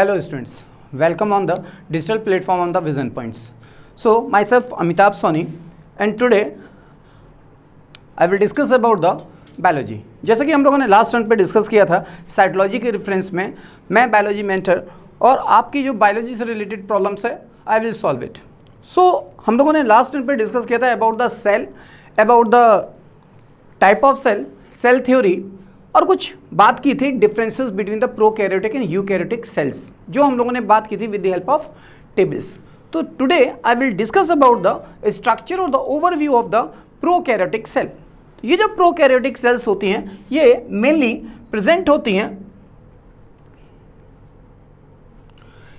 Hello students, welcome on the digital platform on the Vision Points. So myself Amitabh Soni and today I will discuss about the biology. जैसा कि हम लोगों ने last turn पे discuss किया था psychology के रेफरेंस में, मैं बायोलॉजी मेंटर और आपकी जो बायोलॉजी से रिलेटेड प्रॉब्लम्स है I will solve it. So हम लोगों ने लास्ट टर्न पे डिस्कस किया था about the cell, about the type of cell, cell theory और कुछ बात की थी differences between the prokaryotic and eukaryotic cells, जो हम लोगों ने बात की थी with the help of tables. तो today I will discuss about the structure और the overview of the prokaryotic cell. ये जो प्रोकैरियोटिक सेल्स होती हैं ये मेनली प्रेजेंट होती हैं,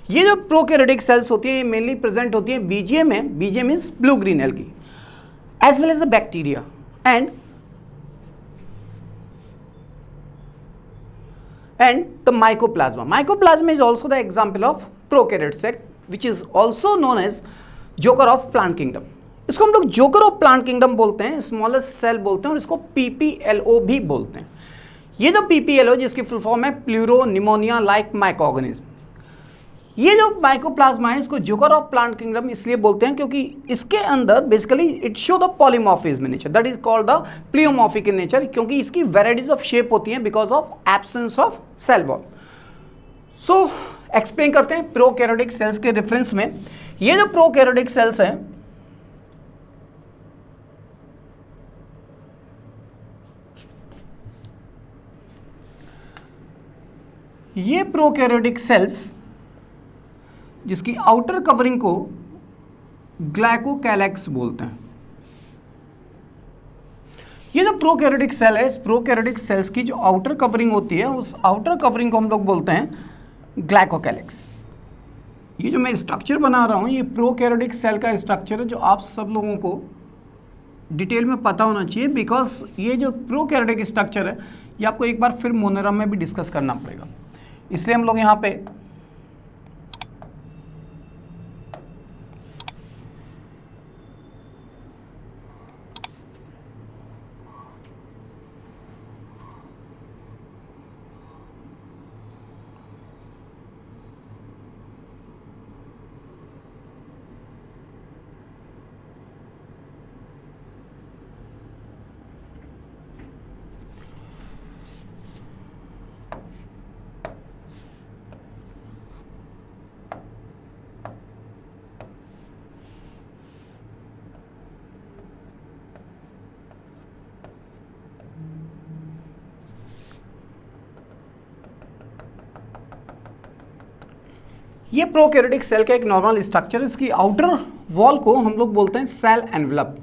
ये जो प्रोकैरियोटिक सेल्स होती हैं ये मेनली प्रेजेंट होती हैं बीजीएम में. BGM means blue green algae, as well as the bacteria and the mycoplasma. Mycoplasma is also the example of prokaryote cell which is also known as joker of plant kingdom. इसको हम लोग joker of plant kingdom बोलते हैं, smallest cell बोलते हैं और इसको PPLO भी बोलते हैं. ये जो पीपीएलओ जिसकी फुल फॉर्म है प्लूरो निमोनिया लाइक माइक्रोऑर्गेनिज्म, ये जो माइकोप्लाज्मा है इसको जोकर ऑफ प्लांट किंगडम इसलिए बोलते हैं क्योंकि इसके अंदर basically it show the polymorphism in nature, that is called the pleomorphic in nature, क्योंकि इसकी वेराइटीज ऑफ शेप होती हैं because of absence of cell wall. So explain करते हैं प्रोकैरियोटिक सेल्स के रेफरेंस में. ये जो प्रोकैरियोटिक सेल्स हैं ये प्रोकैरियोटिक सेल्स जिसकी आउटर कवरिंग को ग्लाइकोकैलेक्स बोलते हैं. ये जो प्रोकैरियोटिक सेल है, इस प्रोकैरियोटिक सेल्स की जो आउटर कवरिंग होती है उस आउटर कवरिंग को हम लोग बोलते हैं ग्लाइकोकैलेक्स. ये जो मैं स्ट्रक्चर बना रहा हूँ ये प्रोकैरियोटिक सेल का स्ट्रक्चर है जो आप सब लोगों को डिटेल में पता होना चाहिए, बिकॉज ये जो प्रोकैरियोटिक स्ट्रक्चर है ये आपको एक बार फिर मोनोग्राम में भी डिस्कस करना पड़ेगा. इसलिए हम लोग यहाँ पे ये प्रोकैरियोटिक सेल का एक नॉर्मल स्ट्रक्चर, इसकी आउटर वॉल को हम लोग बोलते हैं सेल एनवेलप.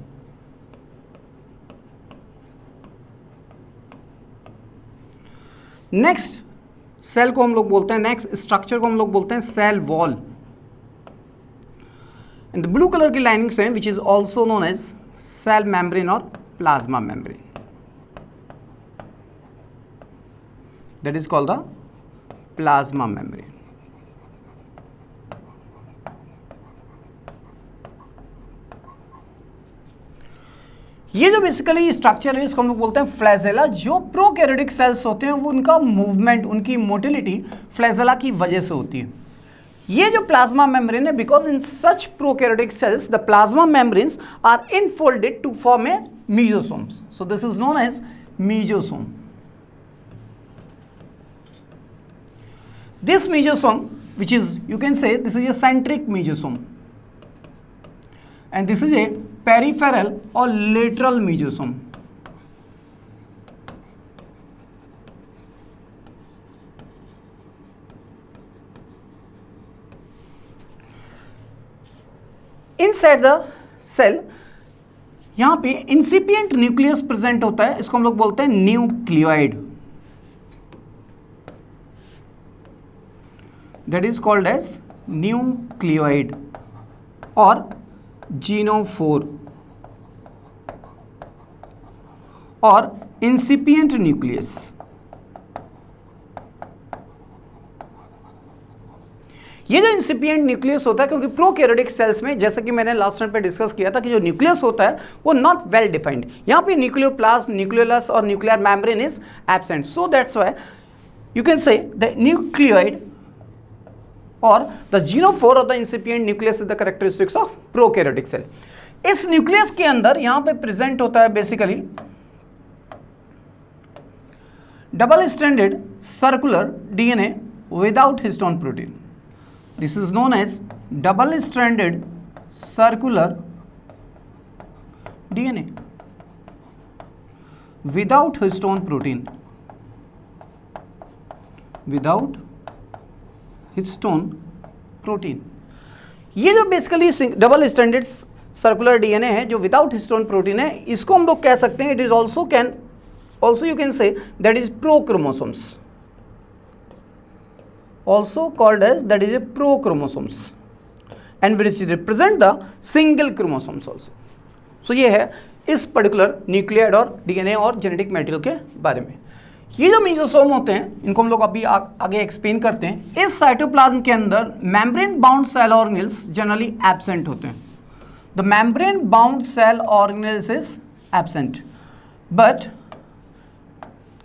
नेक्स्ट सेल को हम लोग बोलते हैं, नेक्स्ट स्ट्रक्चर को हम लोग बोलते हैं cell wall. And the blue colour की लाइनिंग्स हैं which is also known as cell membrane और plasma membrane, that is called the plasma membrane. ये जो बेसिकली स्ट्रक्चर है इसको हम लोग बोलते हैं फ्लैजेला. जो प्रोकैरियोटिक सेल्स होते हैं वो उनका मूवमेंट, उनकी मोटिलिटी फ्लैजेला की वजह से होती है. ये जो प्लाज्मा मेम्ब्रेन है, because in such prokaryotic cells the plasma membranes are infolded to form a mesosomes. So this is known as mesosome. This mesosome, which is, you can say, this is a centric mesosome, and this is a peripheral or lateral mesosome. Inside the cell, यहाँ पे incipient nucleus present होता है, इसको हम लोग बोलते हैं nucleoid. That is called as nucleoid or genophore or incipient nucleus. ये जो इंसिपिएंट न्यूक्लियस होता है, क्योंकि प्रोकैरियोटिक सेल्स में जैसा कि मैंने लास्ट टाइम पे डिस्कस किया था कि जो न्यूक्लियस होता है वो नॉट वेल डिफाइंड. यहाँ पे न्यूक्लियोप्लाज्म, न्यूक्लियोलस और nuclear membrane is absent. So that's why you can say the nucleoid और the genophore of the incipient nucleus is the characteristics of prokaryotic cell. इस न्यूक्लियस के अंदर यहां पे प्रेजेंट होता है basically double stranded circular DNA without histone protein. This is known as double stranded circular DNA without histone protein, without histone protein. ये जो basically double stranded circular DNA है जो विदाउट हिस्टोन प्रोटीन है, इसको हम लोग कह सकते हैं it is also you can say that is prochromosomes, also called as that is a prochromosomes and which represent the single chromosomes also. So ये है इस पर्टिकुलर न्यूक्लियाइड और डीएनए और जेनेटिक मटेरियल के बारे में। ये जो मेसोसोम होते हैं इनको हम लोग अभी आगे एक्सप्लेन करते हैं। इस साइटोप्लाज्म के अंदर membrane bound cell organelles generally absent होते हैं। The membrane bound cell organelles is absent, but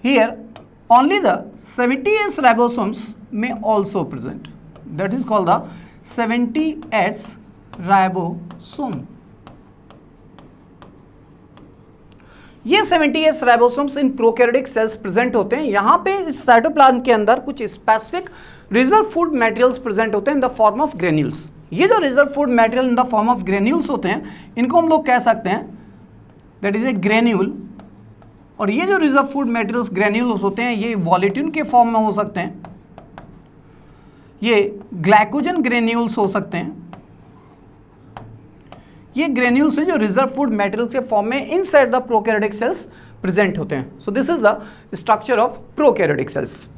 here only the 70S ribosomes may also present, that is called the 70S ribosome. ये 70S ribosomes इन prokaryotic cells present होते हैं। यहाँ पे इस cytoplasm के अंदर कुछ specific reserve food materials present होते हैं in the form of granules. ये जो reserve food material in the form of granules होते हैं इनको हम लोग कह सकते हैं दैट इज ए ग्रेन्यूल। और ये जो रिजर्व फूड मटेरियल्स ग्रेन्यूल्स होते हैं ये वॉलेटिन के फॉर्म में हो सकते हैं, ये ग्लाइकोजन ग्रेन्यूल्स हो सकते हैं। ये ग्रेन्यूल्स हैं जो रिजर्व फूड मटेरियल्स के फॉर्म में inside the prokaryotic cells present होते हैं। सो this is the structure of prokaryotic cells.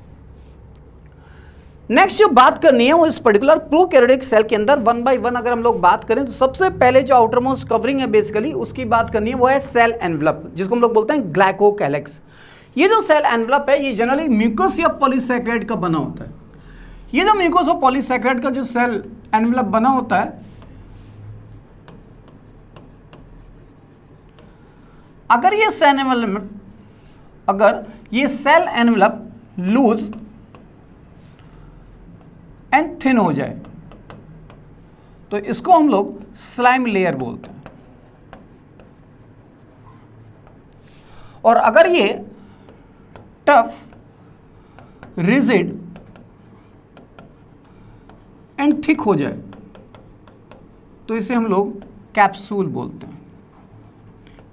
Next जो बात करनी है वो इस पर्टिकुलर प्रोकैरियोटिक सेल के अंदर वन बाय वन अगर हम लोग बात करें तो सबसे पहले जो आउटर मोस्ट कवरिंग है बेसिकली उसकी बात करनी है वो है सेल एनवेलप, जिसको हम लोग बोलते हैं ग्लाइकोकैलिक्स। ये जो सेल एनवेलप है ये जनरली म्यूकस या पॉलीसैकेराइड का बना होता है। ये जो म्यूकस और पॉलीसैकेराइड का जो सेल एनवेलप बना होता है, अगर ये cell envelope loose and thin हो जाए तो इसको हम लोग स्लाइम लेयर बोलते हैं। और अगर ये टफ, रिजिड एंड थिक हो जाए तो इसे हम लोग कैप्सूल बोलते हैं।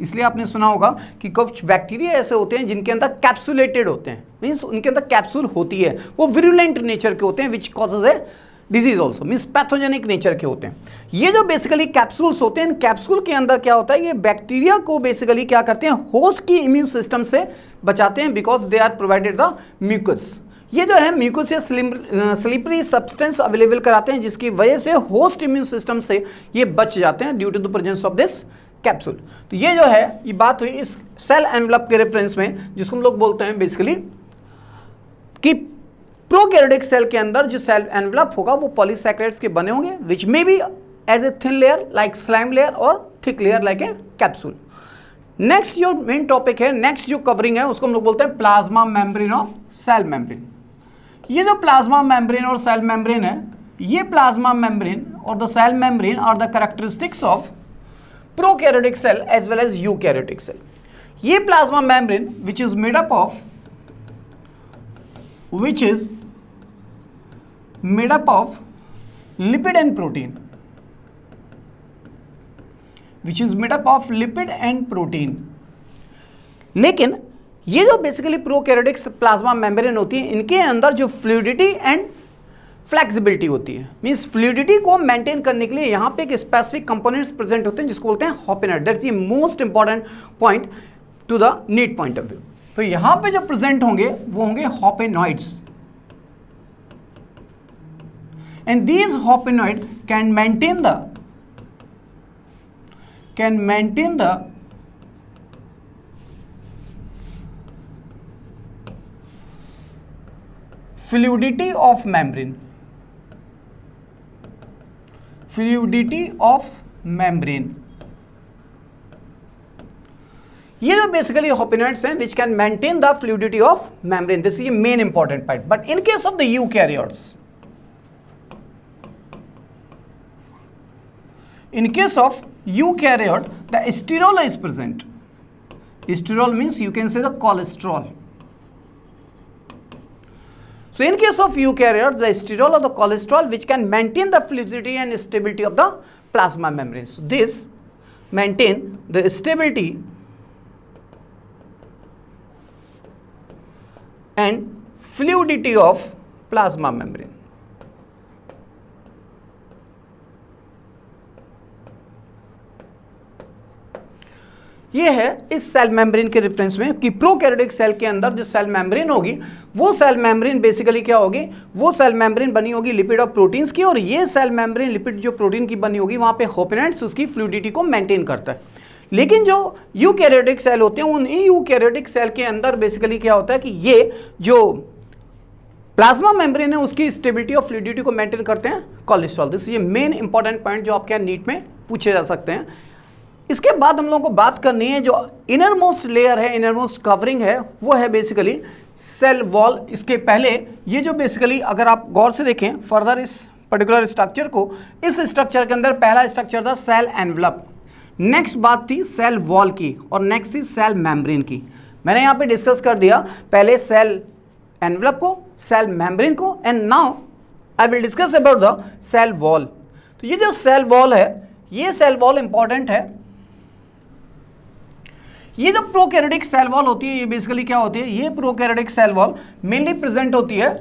इसलिए आपने सुना होगा कि कुछ बैक्टीरिया ऐसे होते हैं जिनके अंदर कैप्सुलेटेड होते हैं, मीन्स उनके अंदर कैप्सूल होती है, वो विरुलेंट नेचर के होते हैं which causes a disease also, means pathogenic nature के होते हैं। ये जो बेसिकली कैप्सूल्स होते हैं, इन कैप्सूल के अंदर क्या होता है, ये बैक्टीरिया को बेसिकली क्या करते हैं, होस्ट की इम्यून सिस्टम से बचाते हैं because they are provided the mucus. ये जो है म्यूकस या स्लिपरी सब्सटेंस अवेलेबल कराते हैं जिसकी वजह से होस्ट इम्यून सिस्टम से ये बच जाते हैं due to the presence of this capsule. तो ये जो है ये बात हुई इस सेल एनवेलप के रेफरेंस में, जिसको हम लोग बोलते हैं बेसिकली कि प्रोकैरियोटिक सेल के अंदर जो सेल एनवेलप होगा वो पॉलीसैकेराइड्स के बने होंगे which may be as a thin layer like slime layer और thick layer like a capsule. Next जो मेन टॉपिक है, नेक्स्ट जो कवरिंग है उसको हम लोग बोलते हैं प्लाज्मा मेम्ब्रेन और सेल मेम्ब्रेन। ये जो प्लाज्मा मेम्ब्रेन और सेल मेम्ब्रेन है, ये प्लाज्मा मेम्ब्रेन और the cell membrane are the characteristics of prokaryotic cell as well as eukaryotic cell. ये plasma membrane which is made up of lipid and protein, लेकिन ये जो बेसिकली प्रोकैरियोटिक प्लाज्मा मेम्ब्रेन होती है इनके अंदर जो फ्लूइडिटी एंड फ्लेक्सिबिलिटी होती है, मींस फ्लूइडिटी को मेंटेन करने के लिए यहाँ पे एक स्पेसिफिक कंपोनेंट्स प्रेजेंट होते हैं जिसको बोलते हैं hopanoid. That's the most important point to the NEET point of view. तो यहाँ पे जो प्रेजेंट होंगे वो होंगे hopanoids, and these hopanoid can maintain the fluidity of membrane, ये जो बेसिकली हॉपेनॉइड्स हैं which can maintain the fluidity of membrane, this is main important point. But in case of the eukaryotes, In case of eukaryote, the sterol is present. Sterol means you can say the cholesterol. So in case of eukaryotes, the sterol or the cholesterol which can maintain the fluidity and stability of the plasma membrane. So this maintain the stability and fluidity of plasma membrane. ये है इस cell membrane के reference में कि prokaryotic cell के अंदर जो cell membrane होगी वो सेल मेम्ब्रेन बेसिकली क्या होगी, वो सेल मेम्ब्रेन बनी होगी लिपिड और प्रोटीन्स की, और ये सेल मेम्ब्रेन लिपिड जो प्रोटीन की बनी होगी वहां पे होपेनेट्स उसकी फ्लूइडिटी को मेंटेन करता है। लेकिन जो यूकैरियोटिक सेल होते हैं उन यूकैरियोटिक सेल के अंदर बेसिकली क्या होता है कि ये जो प्लाज्मा मेम्ब्रेन है उसकी स्टेबिलिटी और फ्लूइडिटी को मेंटेन करते हैं कोलेस्ट्रॉल। दिस ये मेन इंपॉर्टेंट पॉइंट जो आपके नीट में पूछे जा सकते हैं। इसके बाद हम लोगों को बात करनी है जो इनर मोस्ट लेयर है, इनर मोस्ट कवरिंग है, वो है बेसिकली सेल वॉल। इसके पहले ये जो बेसिकली अगर आप गौर से देखें फर्दर इस पर्टिकुलर स्ट्रक्चर को, इस स्ट्रक्चर के अंदर पहला स्ट्रक्चर था सेल एनवलप, नेक्स्ट बात थी सेल वॉल की, और नेक्स्ट थी सेल मेम्ब्रेन की। मैंने यहाँ पे डिस्कस कर दिया पहले सेल एनवलप को, सेल मेम्ब्रेन को, and now I will discuss about the cell wall. तो ये जो सेल वॉल है, ये सेल वॉल इंपॉर्टेंट है। ये जो प्रोकैरियोटिक सेल वॉल होती है ये बेसिकली क्या होती है, ये prokaryotic cell wall mainly present होती है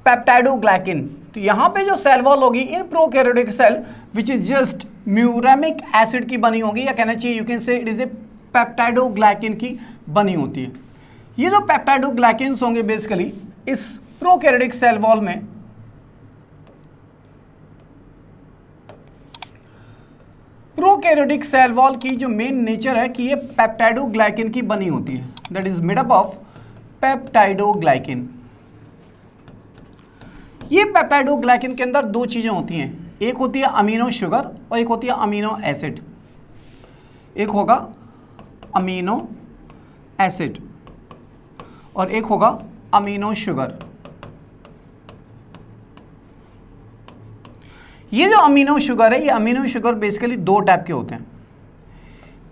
पेप्टाइडोग्लाइकिन। तो यहाँ पे जो सेल वॉल होगी in prokaryotic cell which is just muramic acid की बनी होगी, या कहना चाहिए you can say it is a peptidoglycan की बनी होती है। ये जो पेप्टाइडोग्लाइकिन्स होंगे बेसिकली इस प्रोकैरियोटिक सेल वॉल में, प्रोकैरियोटिक सेल वॉल की जो मेन नेचर है कि ये पेप्टाइडोग्लाइकिन की बनी होती है, that is made up of पेप्टाइडोग्लाइकिन। ये पेप्टाइडोग्लाइकिन के अंदर दो चीजें होती हैं, एक होती है अमीनो शुगर और एक होती है अमीनो एसिड। एक होगा अमीनो एसिड और एक होगा अमीनो शुगर। ये जो अमीनो शुगर है, ये अमीनो शुगर बेसिकली दो टाइप के होते हैं।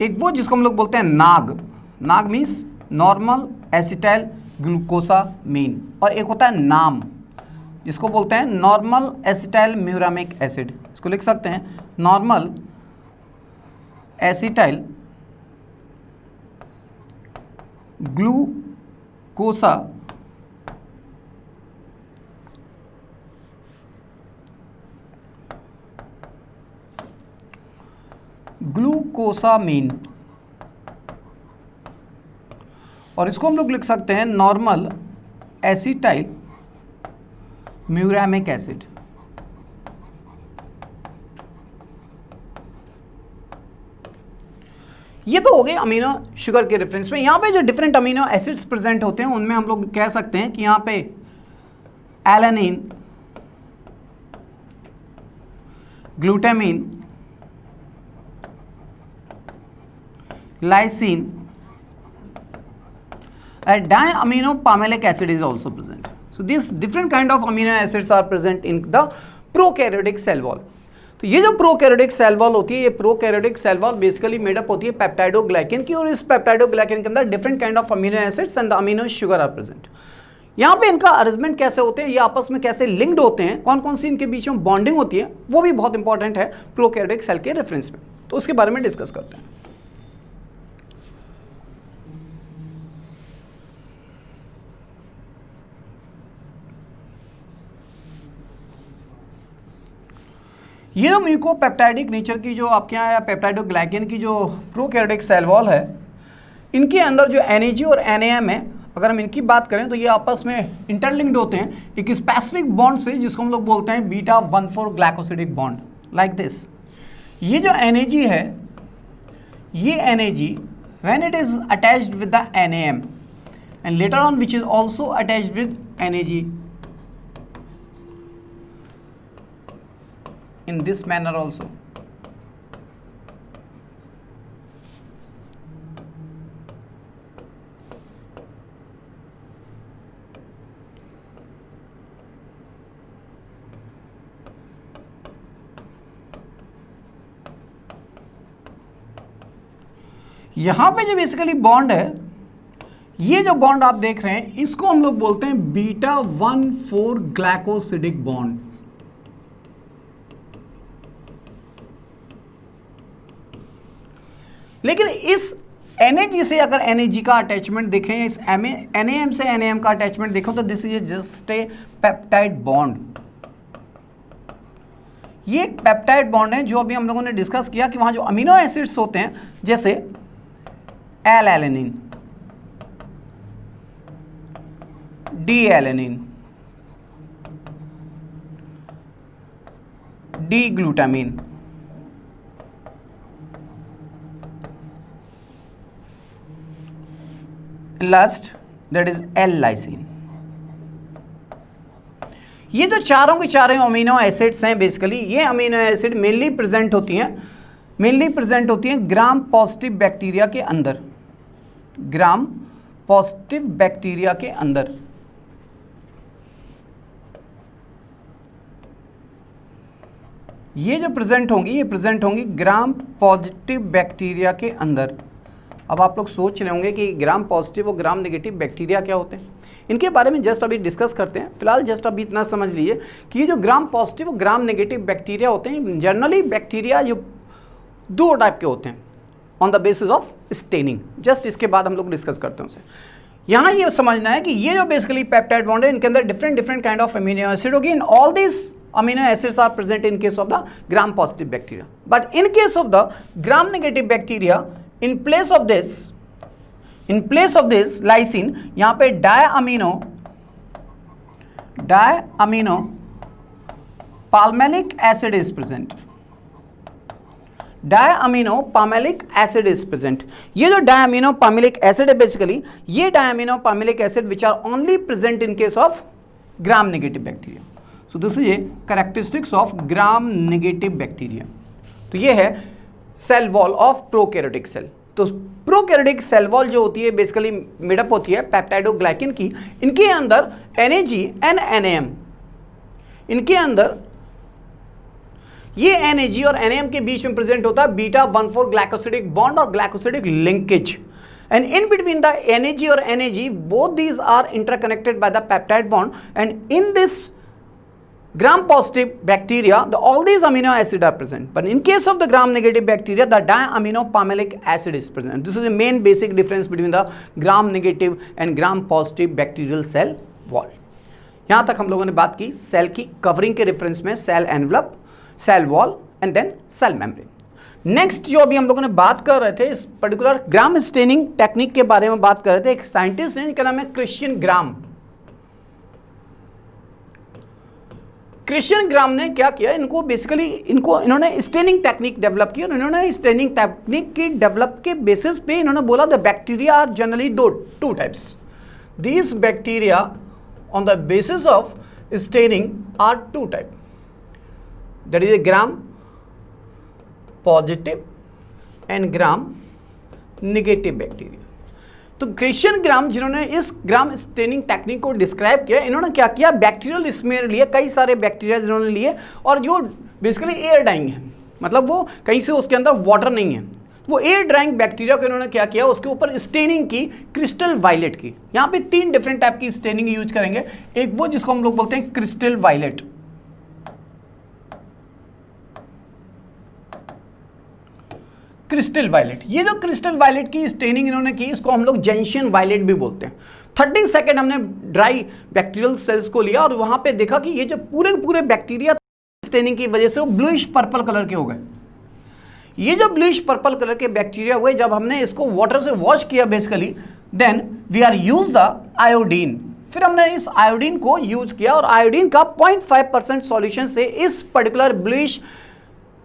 एक वो जिसको हम लोग बोलते हैं नाग, नाग मीन्स नॉर्मल एसिटाइल ग्लूकोसामीन, और एक होता है नाम जिसको बोलते हैं नॉर्मल एसिटाइल म्यूरामिक एसिड। इसको लिख सकते हैं नॉर्मल एसिटाइल ग्लूकोसामीन, और इसको हम लोग लिख सकते हैं नॉर्मल एसिटाइल म्यूरामिक एसिड। ये तो हो गए अमीनो शुगर के रेफरेंस में। यहां पे जो डिफरेंट अमीनो एसिड्स प्रेजेंट होते हैं उनमें हम लोग कह सकते हैं कि यहां पे alanine, glutamine, lysine, a diaminopalmitic acid is also present. So these different kind of amino acids are present in the prokaryotic cell wall. तो ये जो प्रोकैरियोटिक सेल वॉल होती है, ये prokaryotic cell wall basically made up होती है peptidoglycan की, और इस पेप्टाइडोग्लाइकिन के अंदर different kind of amino acids and the amino sugar are present. यहाँ पे इनका अरेंजमेंट कैसे होते हैं, ये आपस में कैसे लिंक्ड होते हैं, कौन कौन सी इनके बीच में बॉन्डिंग होती है, वो भी बहुत इंपॉर्टेंट है प्रोकैरियोटिक सेल के रेफरेंस में। तो उसके बारे में डिस्कस करते हैं। ये जो म्यूकोपेप्टाइडिक नेचर की जो आपके यहाँ पेप्टाइडोग्लाइकिन की जो प्रोकैरियोटिक सेल वॉल है, इनके अंदर जो NAG और NAM है, अगर हम इनकी बात करें तो ये आपस में इंटरलिंक्ड होते हैं एक स्पेसिफिक बॉन्ड से जिसको हम लोग बोलते हैं beta 1,4 glycosidic bond, like this. ये जो NAG है, ये NAG when it is attached with the NAM and later on which is also attached with NAG in this manner also. यहां पे जो बेसिकली बॉन्ड है, ये जो बॉन्ड आप देख रहे हैं इसको हम लोग बोलते हैं बीटा 1,4 ग्लाइकोसिडिक बॉन्ड। लेकिन इस NAG से अगर NAG का अटैचमेंट देखें, इस NAM से NAM का अटैचमेंट देखो तो this is just a peptide bond. ये एक पेप्टाइड बॉन्ड है जो अभी हम लोगों ने डिस्कस किया कि वहां जो अमीनो एसिड्स होते हैं जैसे L alanine, D alanine, D glutamine, last that is L lysine. ये जो चारों के चारों अमीनो एसिड्स हैं बेसिकली, ये अमीनो एसिड मेनली प्रेजेंट होती हैं ग्राम पॉजिटिव बैक्टीरिया के अंदर, ग्राम पॉजिटिव बैक्टीरिया के अंदर। ये जो प्रेजेंट होंगी, ये प्रेजेंट होंगी ग्राम पॉजिटिव बैक्टीरिया के अंदर। अब आप लोग सोच रहे होंगे कि ग्राम पॉजिटिव और ग्राम नेगेटिव बैक्टीरिया क्या होते हैं, इनके बारे में जस्ट अभी डिस्कस करते हैं। फिलहाल जस्ट अभी इतना समझ लीजिए कि ये जो ग्राम पॉजिटिव और ग्राम नेगेटिव बैक्टीरिया होते हैं, जनरली बैक्टीरिया जो दो टाइप के होते हैं on the basis of staining. Just इसके बाद हम लोग डिस्कस करते हैं उसे। यहाँ ये समझना है कि ये जो बेसिकली पेप्टाइड बॉन्ड है, इनके अंदर different kind of amino acid होगी। In all this amino acids are present in case of the gram positive bacteria, but in case of the gram negative bacteria, in place of this lysine, यहाँ पे diamino palmalic acid is present। diamino palmalic acid is present। ये जो diamino palmalic acid है basically, ये diamino palmalic acid which are only present in case of gram negative bacteria। So this is a characteristics of gram negative bacteria। तो ये है cell wall of prokaryotic cell. तो prokaryotic cell wall जो होती है basically made up होती है peptidoglycan की। इनके अंदर NAG एंड NAM, इनके अंदर ये NAG और NAM के बीच में प्रेजेंट होता है बीटा 1,4 ग्लाइकोसिडिक बॉन्ड और glycosidic linkage. And in between the NAG or NAG, both these are interconnected by the peptide bond, and in this gram positive bacteria all these amino acids are present, but in case of the gram negative bacteria the diamino palmalic acid is present। This is the main basic difference between the gram negative and gram positive bacterial cell wall। यहाँ तक हम लोगों ने बात की cell की covering के reference में, cell envelope, cell wall and then cell membrane. Next जो अभी हम लोगों ने बात कर रहे थे इस पर्टिकुलर ग्राम स्टेनिंग टेक्निक के बारे में बात कर रहे थे। एक साइंटिस्ट हैं जिनका नाम है क्रिश्चियन ग्राम। क्रिश्चियन ग्राम ने क्या किया, इन्होंने स्टेनिंग टेक्निक डेवलप की। और इन्होंने स्टेनिंग टेक्निक की डेवलप के बेसिस पे इन्होंने बोला the bacteria are generally two types. These bacteria on the basis of staining are two type, that is a Gram positive and Gram negative bacteria. तो Christian Gram जिन्होंने इस Gram staining technique को describe किया, इन्होंने क्या किया, bacterial smear लिए, कई सारे बैक्टीरिया जिन्होंने लिए और जो बेसिकली एयर ड्राइंग है, मतलब वो कहीं से उसके अंदर वाटर नहीं है, वो एयर ड्राइंग बैक्टीरिया को इन्होंने क्या किया, उसके ऊपर स्टेनिंग की क्रिस्टल वायलेट की। यहाँ पे 3 डिफरेंट टाइप की स्टेनिंग यूज करेंगे। एक वो जिसको हम लोग बोलते हैं क्रिस्टल वायलेट, क्रिस्टल वायलेट। ये जो क्रिस्टल वायलेट की स्टेनिंग इन्होंने की, इसको हम लोग जेंशियन वायलेट भी बोलते हैं। 30 सेकेंड हमने ड्राई बैक्टीरियल सेल्स को लिया और वहां पे देखा कि ये जो पूरे बैक्टीरिया स्टेनिंग की वजह से वो ब्लूइश पर्पल कलर के हो गए। ये जो ब्लूइश पर्पल कलर के बैक्टीरिया हुए, जब हमने इसको वाटर से वॉश किया basically, then we are use the iodine. फिर हमने इस आयोडीन को यूज किया और आयोडीन का 0.5% सॉल्यूशन से इस पर्टिकुलर ब्लूइश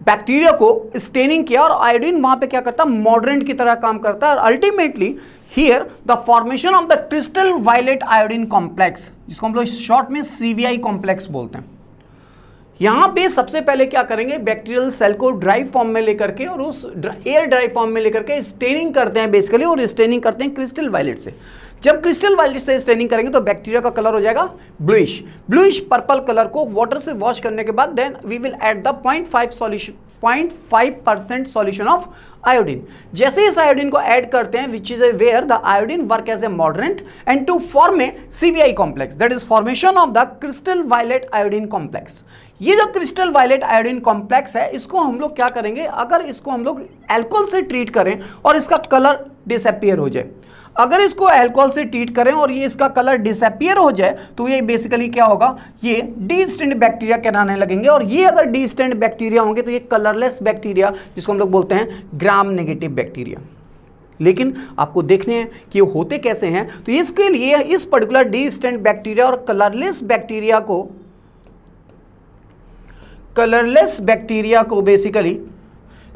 बैक्टीरिया को स्टेनिंग किया। और आयोडीन वहां पे क्या करता है, मॉडरेंट की तरह काम करता है। और ultimately here the formation of the crystal violet iodine complex, जिसको हम लोग शॉर्ट में CVI कॉम्प्लेक्स बोलते हैं। यहां पे सबसे पहले क्या करेंगे, बैक्टीरियल सेल को ड्राई फॉर्म में लेकर के और उस एयर ड्राई फॉर्म में लेकर के स्टेनिंग करते हैं बेसिकली, और स्टेनिंग करते हैं क्रिस्टल वायलेट से। जब क्रिस्टल वायलेट से स्टेनिंग करेंगे तो बैक्टीरिया का कलर हो जाएगा ब्लूइश पर्पल कलर को वाटर से वॉश करने के बाद then we will add the 0.5 0.5% solution of iodine. जैसे इस आयोडीन को ऐड करते हैं which is a where the iodine work as a mordant and to form a CVI complex, that is formation of the crystal violet iodine complex. ये जो crystal violet iodine complex है, इसको हम लोग क्या करेंगे, अगर इसको हम लोग अल्कोहल से ट्रीट करें और इसका कलर डिसअपीयर हो जाए, अगर इसको अल्कोहल से ट्रीट करें और ये इसका कलर डिसअपीयर हो जाए, तो ये बेसिकली क्या होगा, ये डी-स्टेंड बैक्टीरिया कहलाने लगेंगे। और ये अगर डी-स्टेंड बैक्टीरिया होंगे तो ये कलरलेस बैक्टीरिया, जिसको हम लोग बोलते हैं ग्राम नेगेटिव बैक्टीरिया। लेकिन आपको देखने हैं कि ये होते कैसे हैं। तो इसके लिए इस पर्टिकुलर डी-स्टेंड बैक्टीरिया और कलरलेस बैक्टीरिया को बेसिकली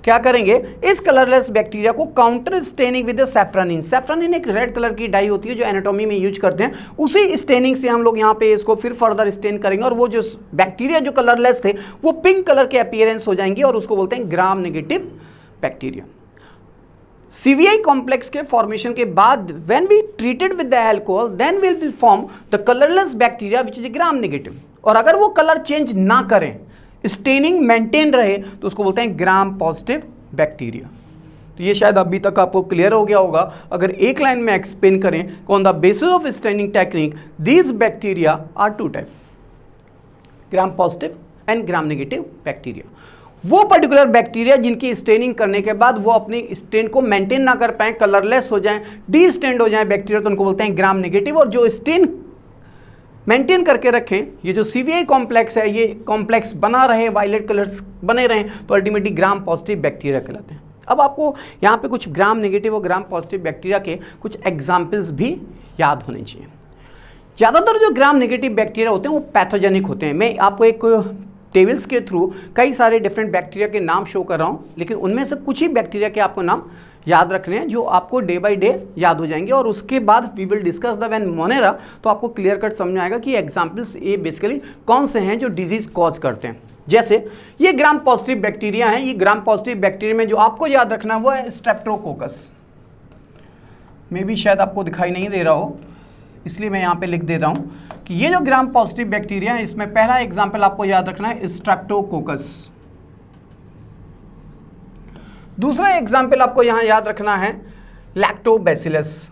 क्या करेंगे, इस कलरलेस बैक्टीरिया को काउंटर स्टेनिंग विद सैफ्रानिन। सैफ्रानिन एक रेड कलर की डाई होती है जो एनाटॉमी में यूज करते हैं, उसी स्टेनिंग से हम लोग यहाँ पे इसको फिर फर्दर स्टेन करेंगे और वो जो बैक्टीरिया जो कलरलेस थे वो पिंक कलर के अपीयरेंस हो जाएंगे और उसको बोलते हैं Gram negative bacteria. CVI complex के फॉर्मेशन के बाद when we treated with the alcohol then will form the colourless bacteria which is Gram negative. और अगर वो कलर चेंज ना करें, स्टेनिंग मेंटेन रहे, तो उसको बोलते हैं ग्राम पॉजिटिव बैक्टीरिया। तो ये शायद अभी तक आपको क्लियर हो गया होगा। अगर एक लाइन में एक्सप्लेन करें, on the basis of staining technique these bacteria are two type, Gram positive and Gram negative bacteria. वो पर्टिकुलर बैक्टीरिया जिनकी स्टेनिंग करने के बाद वो अपनी स्टेन को मेंटेन ना कर पाए, कलरलेस हो जाएं, डी स्टेंड हो जाएं बैक्टीरिया, तो उनको बोलते हैं ग्राम नेगेटिव। और जो स्टेन मेंटेन करके रखें, ये जो CVI कॉम्प्लेक्स है, ये कॉम्प्लेक्स बना रहे, वायलेट कलर्स बने रहें, तो अल्टीमेटली ग्राम पॉजिटिव बैक्टीरिया कहलाते हैं। अब आपको यहाँ पे कुछ ग्राम नेगेटिव और ग्राम पॉजिटिव बैक्टीरिया के कुछ एग्जाम्पल्स भी याद होने चाहिए। ज़्यादातर जो ग्राम नेगेटिव बैक्टीरिया होते हैं वो पैथोजेनिक होते हैं। मैं आपको एक टेबल्स के थ्रू कई सारे डिफरेंट बैक्टीरिया के नाम शो कर रहा हूँ, लेकिन उनमें से कुछ ही बैक्टीरिया के आपको नाम याद रखने हैं जो आपको डे बाय डे याद हो जाएंगे। और उसके बाद we will discuss the when Monera, तो आपको क्लियर कट समझ में आएगा कि एग्जाम्पल्स ये बेसिकली कौन से हैं जो डिजीज कॉज करते हैं। जैसे ये ग्राम पॉजिटिव बैक्टीरिया हैं। ये ग्राम पॉजिटिव बैक्टीरिया में जो आपको याद रखना है वो है स्ट्रेप्टोकोकस। मे भी शायद आपको दिखाई नहीं दे रहा हो, इसलिए मैं यहाँ पे लिख देता हूँ कि ये जो ग्राम पॉजिटिव बैक्टीरिया है, इसमें पहला एग्जाम्पल आपको याद रखना है स्ट्रेप्टोकोकस। दूसरा एग्जाम्पल आपको यहां याद रखना है लैक्टोबैसिलस।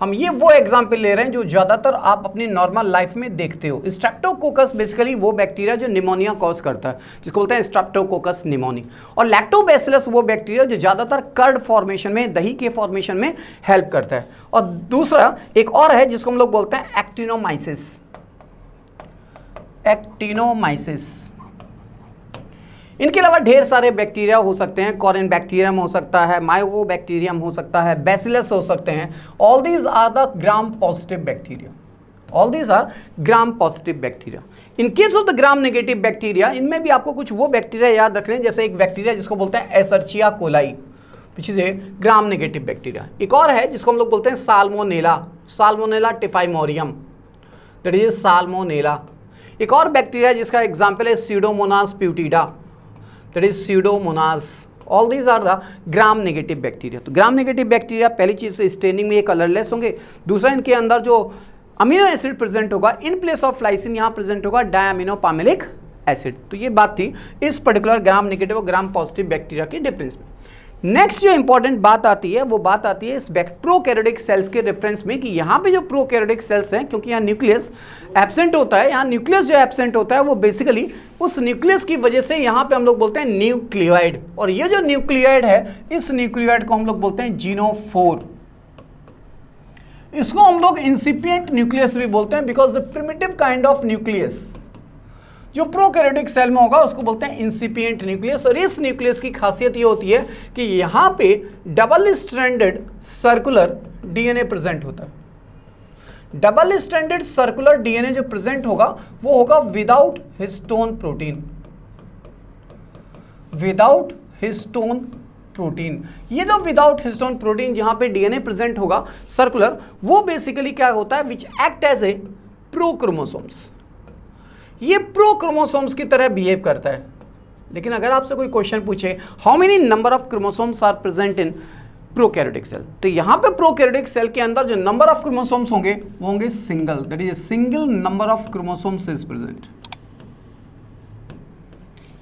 हम ये वो एग्जाम्पल ले रहे हैं जो ज्यादातर आप अपनी नॉर्मल लाइफ में देखते हो। स्ट्रेप्टोकोकस बेसिकली वो बैक्टीरिया जो निमोनिया कॉज करता है, जिसको बोलते हैं स्ट्रेप्टोकोकस निमोनी। और लैक्टोबैसिलस वो बैक्टीरिया जो ज्यादातर कर्ड फॉर्मेशन में, दही के फॉर्मेशन में हेल्प करता है। और दूसरा एक और है जिसको हम लोग बोलते हैं एक्टिनोमाइसिस। इनके अलावा ढेर सारे बैक्टीरिया हो सकते हैं, कॉरिन बैक्टीरियम हो सकता है, माइकोबैक्टीरियम हो सकता है, बैसिलस हो सकते हैं। All these are the Gram positive bacteria. All these are Gram positive bacteria. In case of the Gram negative bacteria, इनमें भी आपको कुछ वो बैक्टीरिया याद रखने हैं, जैसे एक बैक्टीरिया जिसको बोलते हैं Escherichia coli, which is a gram negative bacteria. एक और है जिसको हम लोग बोलते हैं Salmonella typhimurium, that is Salmonella. एक और बैक्टीरिया जिसका एग्जाम्पल है Pseudomonas putida, that is Pseudomonas. All these are the gram negative bacteria. तो ग्राम नेगेटिव बैक्टीरिया पहली चीज स्टेनिंग में ये कलरलेस होंगे। दूसरा, इनके अंदर जो अमीनो एसिड प्रेजेंट होगा, इन प्लेस ऑफ लाइसिन यहाँ प्रेजेंट होगा डायमिनोपामिलिक एसिड। तो ये बात थी इस पर्टिकुलर ग्राम नेगेटिव और ग्राम पॉजिटिव बैक्टीरिया के डिफरेंस में। नेक्स्ट जो इंपॉर्टेंट बात आती है वो बात आती है इस प्रोकैरियोटिक सेल्स के रेफरेंस में, कि यहाँ पे जो प्रोकैरियोटिक सेल्स हैं, क्योंकि यहाँ न्यूक्लियस एब्सेंट होता है, यहाँ न्यूक्लियस जो एब्सेंट होता है वो बेसिकली उस न्यूक्लियस की वजह से यहाँ पे हम लोग बोलते हैं न्यूक्लियोइड। और ये जो न्यूक्लियोइड है, इस न्यूक्लियोइड को हम लोग बोलते हैं जीनोफोर। इसको हम लोग इंसिपिएंट न्यूक्लियस भी बोलते हैं, because the primitive kind of nucleus जो प्रोकैरियोटिक सेल में होगा उसको बोलते हैं इंसिपिएंट न्यूक्लियस। और इस न्यूक्लियस की खासियत ये होती है कि यहाँ पे double stranded circular DNA present होता है। डबल स्ट्रैंडेड सर्कुलर डीएनए जो प्रेजेंट होगा वो होगा without histone protein. Without histone protein, ये जो विदाउट हिस्टोन प्रोटीन जहां पे डीएनए प्रेजेंट होगा सर्कुलर, वो बेसिकली क्या होता है, विच एक्ट एज ए प्रोक्रोमोसोम्स। ये प्रोक्रोमोसोम्स की तरह बिहेव करता है। लेकिन अगर आपसे कोई क्वेश्चन पूछे how many number of chromosomes are present in prokaryotic cell, तो यहां पे प्रोकैरियोटिक सेल के अंदर जो नंबर ऑफ क्रोमोसोम्स होंगे वो होंगे single, that is single number of chromosomes is present.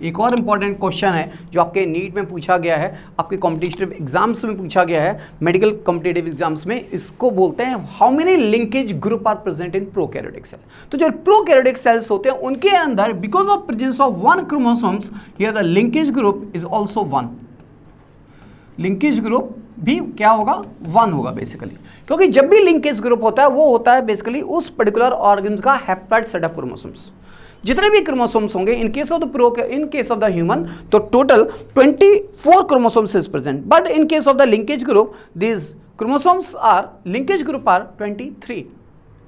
एक और इम्पॉर्टेंट क्वेश्चन है जो आपके नीट में पूछा गया है, आपके कॉम्पिटिटिव एग्जाम्स में पूछा गया है, मेडिकल कॉम्पिटिटिव एग्जाम्स में, इसको बोलते हैं how many linkage group are present in prokaryotic cell. तो जो प्रोकैरियोटिक सेल्स होते हैं उनके अंदर because of presence of 1 chromosomes here the linkage group is also 1। Linkage group भी क्या होगा, 1 होगा बेसिकली, क्योंकि जब भी लिंकेज ग्रुप होता है वो होता है बेसिकली उस पर्टिकुलर ऑर्गन का हैप्लॉइड सेट ऑफ क्रोमोसोम्स। जितने भी क्रोमोसोम्स होंगे in case of the human तो total 24 chromosomes is present, but in case of the linkage group this chromosomes are linkage group are 23।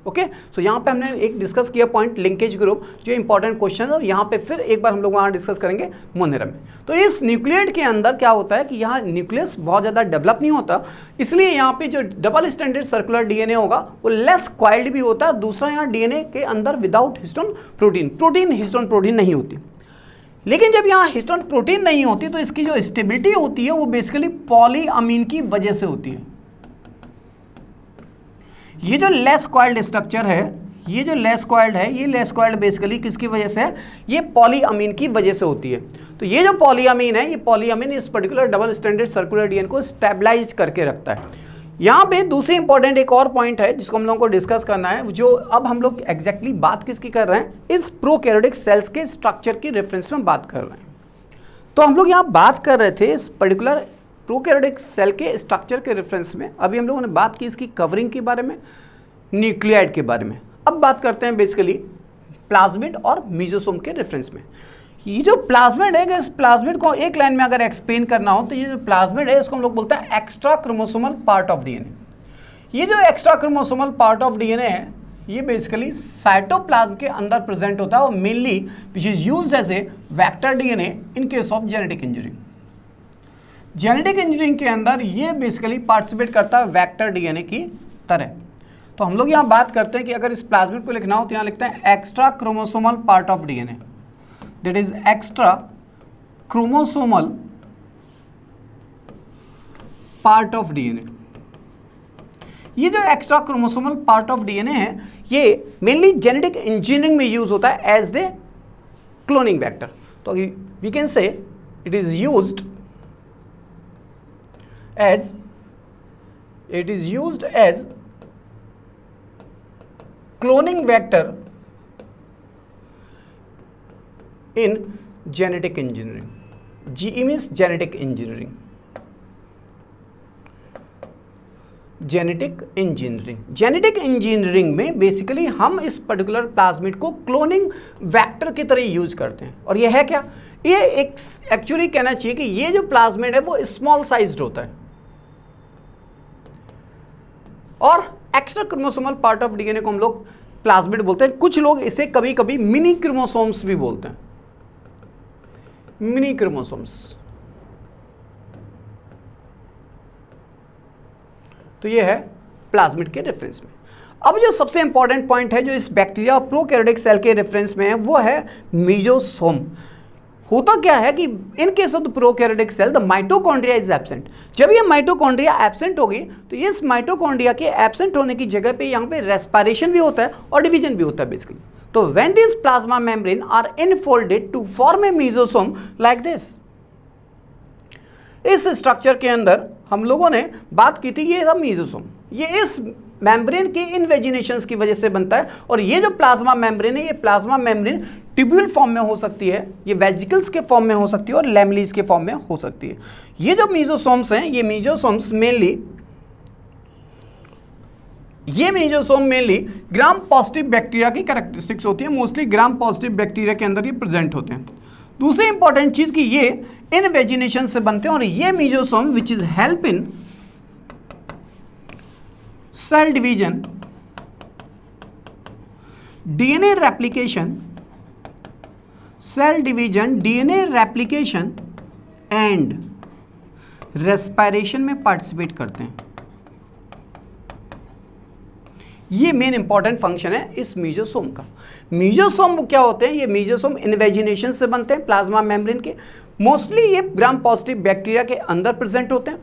Okay, so यहाँ पे हमने एक discuss किया पॉइंट लिंकेज ग्रुप, जो इंपॉर्टेंट क्वेश्चन है, और यहाँ पे फिर एक बार हम लोग वहाँ डिस्कस करेंगे मोनेरम में। तो इस न्यूक्लियड के अंदर क्या होता है कि यहाँ न्यूक्लियस बहुत ज़्यादा डेवलप नहीं होता, इसलिए यहाँ पे जो डबल स्टैंडर्ड सर्कुलर डीएनए होगा वो लेस क्वाइल्ड भी होता है। दूसरा, यहाँ डीएनए के अंदर without histone protein histone protein नहीं होती। लेकिन जब यहाँ हिस्टोन प्रोटीन नहीं होती तो इसकी जो स्टेबिलिटी होती है वो बेसिकली पॉलीअमीन की वजह से होती है। ये जो लेस कॉइल्ड स्ट्रक्चर है, ये जो लेस कॉइल्ड है, ये लेस कॉइल्ड बेसिकली किसकी वजह से है, ये पॉलीअमीन की वजह से होती है। तो ये जो पॉलीअमीन है, ये पॉलीअमीन इस particular double standard circular DNA को स्टेबलाइज करके रखता है। यहाँ पे दूसरी इंपॉर्टेंट एक और पॉइंट है जिसको हम लोगों को डिस्कस करना है, जो अब हम लोग एग्जैक्टली बात किसकी कर रहे हैं, इस प्रोकैरियोटिक सेल्स के स्ट्रक्चर की रेफरेंस में बात कर रहे हैं। तो हम लोग यहाँ बात कर रहे थे इस पर्टिकुलर प्रोकैरियोटिक सेल के स्ट्रक्चर के रेफरेंस में। अभी हम लोगों ने बात की इसकी कवरिंग के बारे में, न्यूक्लियाइड के बारे में। अब बात करते हैं बेसिकली प्लाज्मिड और मेसोसोम के रेफरेंस में। ये जो प्लाज्मिड है, इस प्लाज्मिड को एक लाइन में अगर एक्सप्लेन करना हो तो ये जो प्लाज्मिड है इसको हम लोग बोलते हैं extra chromosomal part of DNA. ये जो extra chromosomal part of DNA है ये बेसिकली साइटोप्लाज्म के अंदर प्रेजेंट होता है और mainly which is used as a vector DNA in case of genetic engineering. Genetic engineering के अंदर ये बेसिकली पार्टिसिपेट करता है वेक्टर डीएनए की तरह। तो हम लोग यहाँ बात करते हैं कि अगर इस प्लाज्मिड को लिखना हो तो यहाँ लिखते हैं extra chromosomal part of DNA, that is extra chromosomal part of DNA. ये जो extra chromosomal part of DNA है ये मेनली जेनेटिक इंजीनियरिंग में यूज होता है एज ए क्लोनिंग वेक्टर। तो we can say it is used as cloning vector in genetic engineering. GE means genetic engineering. Genetic engineering में basically हम इस particular plasmid को क्लोनिंग वेक्टर की तरह यूज करते हैं। और ये है क्या, ये एक एक्चुअली कहना चाहिए कि ये जो प्लाज्मिड है वो स्मॉल साइज्ड होता है और extra chromosomal part of DNA को हम लोग प्लाज्मिड बोलते हैं। कुछ लोग इसे कभी कभी मिनी क्रोमोसोम्स भी बोलते हैं, मिनी क्रोमोसोम्स। तो ये है प्लाज्मिड के रेफरेंस में। अब जो सबसे इंपॉर्टेंट पॉइंट है जो इस बैक्टीरिया प्रोकैरियोटिक सेल के रेफरेंस में है वो है मेसोसोम। होता क्या है कि in case of the prokaryotic cell the mitochondria is absent. जब ये माइटोकॉन्ड्रिया एब्सेंट होगी तो इस माइटोकॉन्ड्रिया के एब्सेंट होने की जगह पे यहाँ पे रेस्पिरेशन भी होता है और डिवीजन भी होता है बेसिकली। तो when this plasma membrane are infolded to form a mesosome like this. इस स्ट्रक्चर के अंदर हम लोगों ने बात की थी, ये था मेसोसोम। ये इस मेम्ब्रेन के इनवेजिनेशंस की वजह से बनता है और ये जो प्लाज्मा मेम्ब्रेन है ये प्लाज्मा मेम्ब्रेन ट्यूब्यूल फॉर्म में हो सकती है, ये वेजिकल्स के फॉर्म में हो सकती है और लैमेलिस के फॉर्म में हो सकती है। ये जो मेसोसोम्स हैं ये मेसोसोम्स मेनली ग्राम पॉजिटिव बैक्टीरिया की कैरेक्टरिस्टिक्स होती है। मोस्टली ग्राम पॉजिटिव बैक्टीरिया के अंदर ये प्रेजेंट होते हैं। दूसरी इंपॉर्टेंट चीज कि ये इनवेजिनेशन से बनते हैं और ये mesosome which is help in cell division, DNA replication and respiration में पार्टिसिपेट करते हैं। ये मेन इंपॉर्टेंट फंक्शन है इस मेसोसोम का। मेसोसोम क्या होते हैं, ये मेसोसोम इनवेजिनेशन से बनते हैं प्लाज्मा मेम्ब्रेन के। मोस्टली ये ग्राम पॉजिटिव बैक्टीरिया के अंदर प्रेजेंट होते हैं।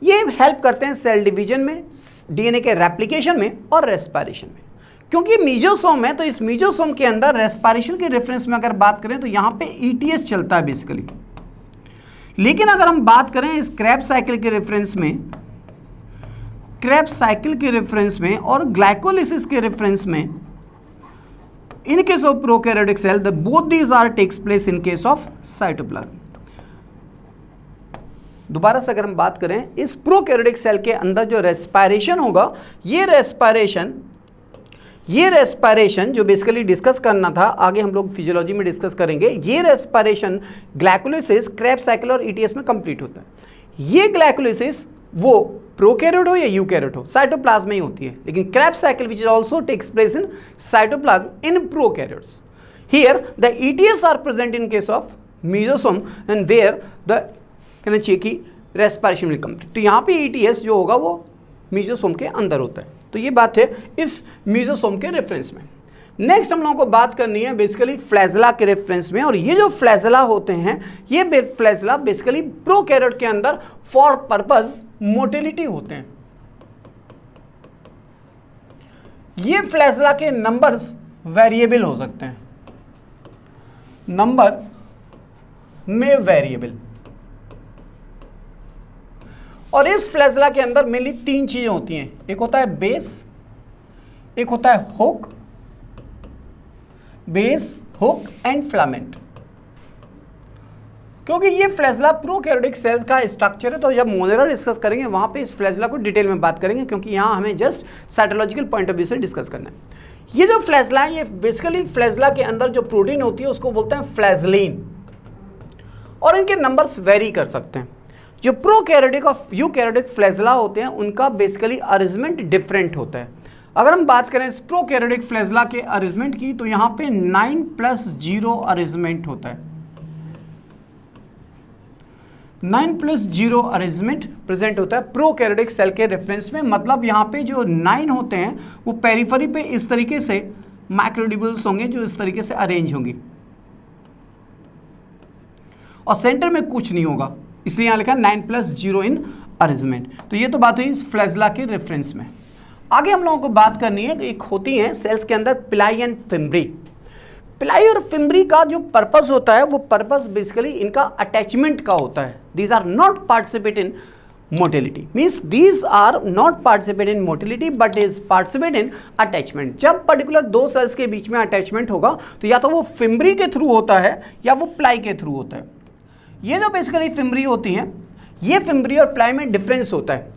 ये हेल्प करते हैं सेल डिवीजन में, डीएनए के रेप्लिकेशन में और रेस्पिरेशन में। क्योंकि मीजोसोम है तो इस मीजोसोम के अंदर रेस्पिरेशन के रेफरेंस में अगर बात करें तो यहाँ पे ईटीएस चलता है बेसिकली। लेकिन अगर हम बात करें इस क्रेब्स साइकिल के रेफरेंस में, क्रेब्स साइकिल के रेफरेंस में और ग्लाइकोलिसिस के रेफरेंस में, in case of prokaryotic cell the both these are takes place in case of cytoplasm. दोबारा से अगर हम बात करें इस प्रोकैरियोटिक सेल के अंदर जो रेस्पिरेशन होगा, ये रेस्पिरेशन जो बेसिकली डिस्कस करना था, आगे हम लोग फिजियोलॉजी में डिस्कस करेंगे, ये रेस्पिरेशन ग्लाइकोलिसिस, क्रेब्स साइकिल और ईटीएस में कंप्लीट होता है। ये ग्लाइकोलिसिस वो प्रोकैरियोट हो या यूकैरियोट हो, साइटोप्लाज्म में ही होती है। लेकिन Krebs cycle which is also takes place in cytoplasm in prokaryotes. Here the ETS are present in case of mesosome and where the कहना चाहिए कि रेस्पिरेशन विल कंप्लीट। तो यहाँ पे ईटीएस जो होगा वो मीजोसोम के अंदर होता है। तो ये बात है इस मीजोसोम के रेफरेंस में। नेक्स्ट हम लोगों को बात करनी है बेसिकली फ्लैजेला के रेफरेंस में। और ये जो फ्लैजेला होते हैं, ये फ्लैजेला बेसिकली प्रोकैरियोट के अंदर फॉर पर्पस मोटिलिटी होते हैं। ये फ्लैजेला के नंबर्स वेरिएबल हो सकते हैं, नंबर में वेरिएबल। और इस फ्लैजेला के अंदर मेनली 3 चीजें होती हैं, एक होता है बेस, एक होता है hook, base, hook and filament. क्योंकि ये फ्लैजेला प्रोकैरियोटिक सेल्स का स्ट्रक्चर है, तो जब मोलेरा डिस्कस करेंगे वहां पे इस फ्लैजेला को डिटेल में बात करेंगे, क्योंकि यहां हमें just cytological point of view से डिस्कस करना है। ये जो फ्लैजेला है, ये बेसिकली फ्लैजेला के अंदर जो प्रोटीन होती है उसको बोलते हैं फ्लैजलिन, और इनके नंबर्स वेरी कर सकते हैं। जो प्रोकैरियोटिक और यूकैरियोटिक फ्लैजेला होते हैं उनका बेसिकली अरेंजमेंट डिफरेंट होता है। अगर हम बात करें इस प्रोकैरियोटिक फ्लैजेला के अरेंजमेंट की, तो यहाँ पे 9+0 अरेंजमेंट होता है। 9+0 अरेंजमेंट प्रेजेंट होता है प्रोकैरियोटिक सेल के रेफरेंस में। मतलब यहाँ पे जो 9 होते हैं वो पेरिफेरी पे इस तरीके से माइक्रोट्यूब्यूल्स होंगे जो इस तरीके से अरेंज होंगी, और सेंटर में कुछ नहीं होगा, इसलिए यहाँ लिखा 9+0 इन अरेंजमेंट। तो ये तो बात हुई इस फ्लैजेला के रेफरेंस में। आगे हम लोगों को बात करनी है, एक होती है सेल्स के अंदर पिलाई एंड फिम्ब्री। पिलाई और फिम्ब्री का जो पर्पस होता है वो पर्पस बेसिकली इनका अटैचमेंट का होता है। These are not participate in motility, means these are not participate in motility but is participate in attachment. जब पर्टिकुलर 2 सेल्स के बीच में अटैचमेंट होगा तो या तो वो फिम्ब्री के थ्रू होता है या वो पिलाई के थ्रू होता है। ये जो बेसिकली फिम्ब्री होती हैं, ये फिम्ब्री और पिलाई में डिफरेंस होता है।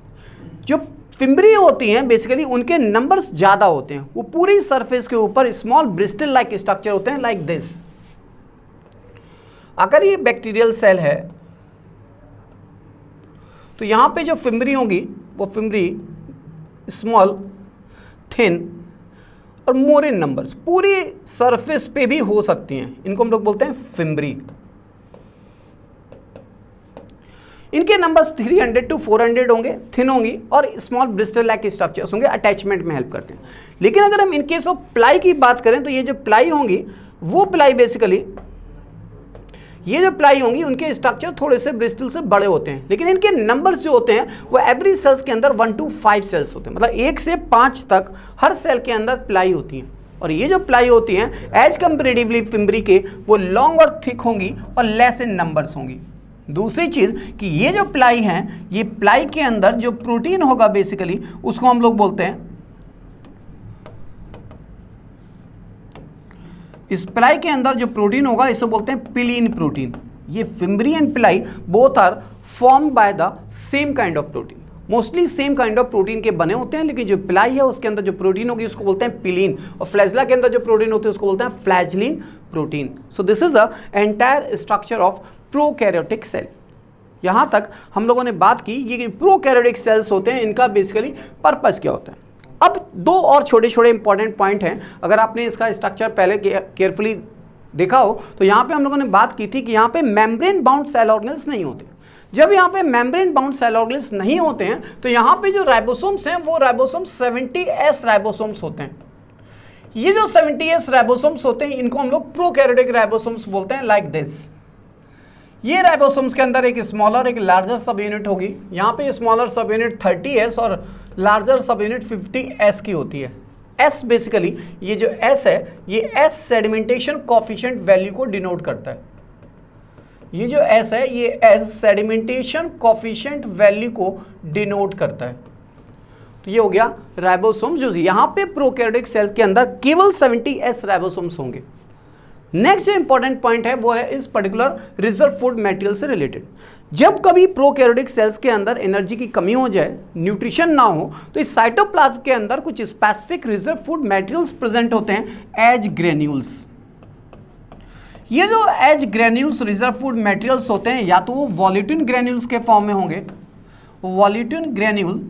जो फिम्ब्री होती हैं बेसिकली उनके नंबर्स ज़्यादा होते हैं, वो पूरी सरफेस के ऊपर स्मॉल ब्रिस्टल लाइक स्ट्रक्चर होते हैं लाइक दिस। अगर ये बैक्टीरियल सेल है तो यहाँ पे जो फिम्ब्री होंगी वो फिम्ब्री स्मॉल, थिन और मोर इन नंबर्स पूरी सरफेस पे भी हो सकती हैं। इनको हम लोग बोलते हैं फिम्ब्री। इनके नंबर्स 300 to 400 होंगे, थिन होंगी और स्मॉल ब्रिस्टल लाइक स्ट्रक्चर्स होंगे, अटैचमेंट में हेल्प करते हैं। लेकिन अगर हम इन केस ऑफ प्लाई की बात करें तो ये जो प्लाई होंगी वो प्लाई बेसिकली, ये जो प्लाई होंगी उनके स्ट्रक्चर थोड़े से ब्रिस्टल से बड़े होते हैं, लेकिन इनके नंबर्स जो होते हैं वो एवरी सेल्स के अंदर 1 to 5 सेल्स होते हैं। मतलब 1 से 5 तक हर सेल के अंदर प्लाई होती हैं। और ये जो प्लाई होती हैं एज कंपेरेटिवली फिम्ब्री के वो लॉन्ग और थिक होंगी और लेस इन नंबर्स होंगी। दूसरी चीज़ कि ये जो प्लाई हैं, ये प्लाई के अंदर जो प्रोटीन होगा बेसिकली उसको हम लोग बोलते हैं, इस प्लाई के अंदर जो प्रोटीन होगा इसे बोलते हैं पिलीन प्रोटीन। ये fimbriae and pili both are formed by the same kind of protein, mostly same kind of protein के बने होते हैं। लेकिन जो पिलाई है उसके अंदर जो प्रोटीन होगी उसको बोलते हैं पिलीन, और फ्लैजेला के अंदर जो प्रोटीन होते हैं उसको बोलते हैं flagellin protein. So this is the entire structure of prokaryotic cell. यहाँ तक हम लोगों ने बात की ये प्रोकैरियोटिक सेल्स होते हैं, इनका बेसिकली पर्पस क्या होता है। अब 2 और छोटे छोटे इंपॉर्टेंट पॉइंट हैं। अगर आपने इसका स्ट्रक्चर पहले केयरफुली देखा हो तो यहाँ पे हम लोगों ने बात की थी कि यहाँ पे मेम्ब्रेन बाउंड सेल ऑर्गेनेल्स नहीं होते। जब यहाँ पे मेम्ब्रेन बाउंड सेल ऑर्गेनेल्स नहीं होते हैं तो यहाँ पे जो राइबोसोम्स हैं वो राइबोसोम्स 70S राइबोसोम्स होते हैं। ये जो 70S राइबोसोम्स होते हैं इनको हम लोग प्रोकैरियोटिक राइबोसोम्स बोलते हैं लाइक दिस। ये राइबोसोम्स के अंदर एक स्मॉलर एक लार्जर सब यूनिट होगी। यहाँ पे स्मॉलर सब यूनिट 30S और लार्जर सब यूनिट 50S की होती है। एस बेसिकली ये जो एस है ये एस सेडिमेंटेशन कोफिशिएंट वैल्यू को डिनोट करता है। ये जो एस है ये एस सेडिमेंटेशन कोफिशिएंट वैल्यू को डिनोट करता है। तो ये हो गया राइबोसोम्स। जो यहां पे प्रोकैरियोटिक सेल के अंदर केवल 70 एस राइबोसोम्स होंगे। नेक्स्ट जो इंपॉर्टेंट पॉइंट है वो है इस पर्टिकुलर रिजर्व फूड मटेरियल से रिलेटेड। जब कभी प्रोकैरियोटिक सेल्स के अंदर एनर्जी की कमी हो जाए, न्यूट्रिशन ना हो, तो इस साइटोप्लाज्म के अंदर कुछ specific reserve food materials present होते हैं एज ग्रेन्यूल्स। ये जो as granules reserve food materials होते हैं या तो वो वॉल्यूटिन ग्रेन्यूल्स के फॉर्म में होंगे, वॉल्यूटिन ग्रेन्यूल,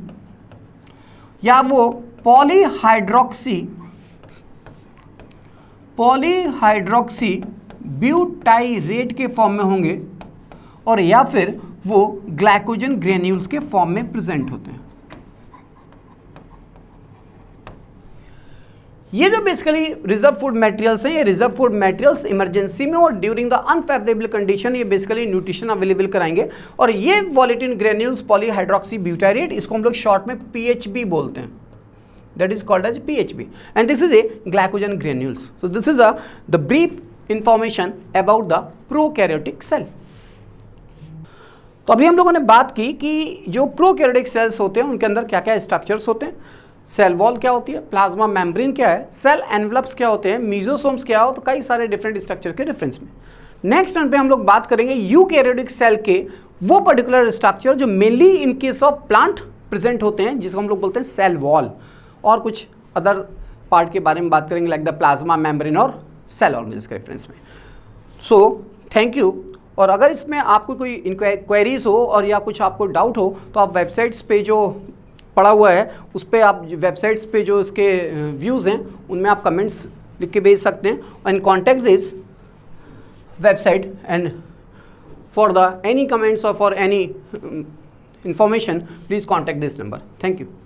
या वो पॉलीहाइड्रोक्सी ब्यूटाइरेट के फॉर्म में होंगे, और या फिर वो ग्लाइकोजन ग्रेन्यूल्स के फॉर्म में प्रेजेंट होते हैं। ये जो बेसिकली रिजर्व फूड मटेरियल्स हैं, ये रिजर्व फूड मटेरियल्स इमरजेंसी में और ड्यूरिंग द अनफेवरेबल कंडीशन ये बेसिकली न्यूट्रिशन अवेलेबल कराएंगे। और ये वॉल्यूटिन ग्रेन्यूल्स पॉलीहाइड्रोक्सी ब्यूटाइरेट, इसको हम लोग शॉर्ट में पीएचबी बोलते हैं, that is called as PHB, and this is a glycogen granules. So this is the brief information about the prokaryotic cell. तो अभी हम लोगों ने बात की कि जो प्रोकैरियोटिक सेल्स होते हैं उनके अंदर क्या क्या स्ट्रक्चर्स होते हैं। सेल वॉल क्या होती है, प्लाज्मा मेम्ब्रेन क्या है, सेल एनवलप्स क्या होते हैं, मीजोसोम्स क्या हो, तो कई सारे डिफरेंट स्ट्रक्चर के रेफरेंस में। नेक्स्ट टर्न पे हम लोग बात करेंगे यूकैरियोटिक सेल के वो पर्टिकुलर स्ट्रक्चर जो mainly in case of plant present होते हैं, जिसको हम लोग बोलते हैं सेल वॉल, और कुछ अदर पार्ट के बारे में बात करेंगे लाइक द प्लाज्मा मेम्ब्रेन और सेल ऑर्गेनेल्स के रेफरेंस में। So thank you. और अगर इसमें आपको कोई क्वेरीज हो और या कुछ आपको डाउट हो तो आप वेबसाइट्स पे जो पड़ा हुआ है उस पर आप वेबसाइट्स पे जो इसके व्यूज़ हैं उनमें आप कमेंट्स लिख के भेज सकते हैं, and contact this website, and for the any comments और for any information please contact this number. Thank you.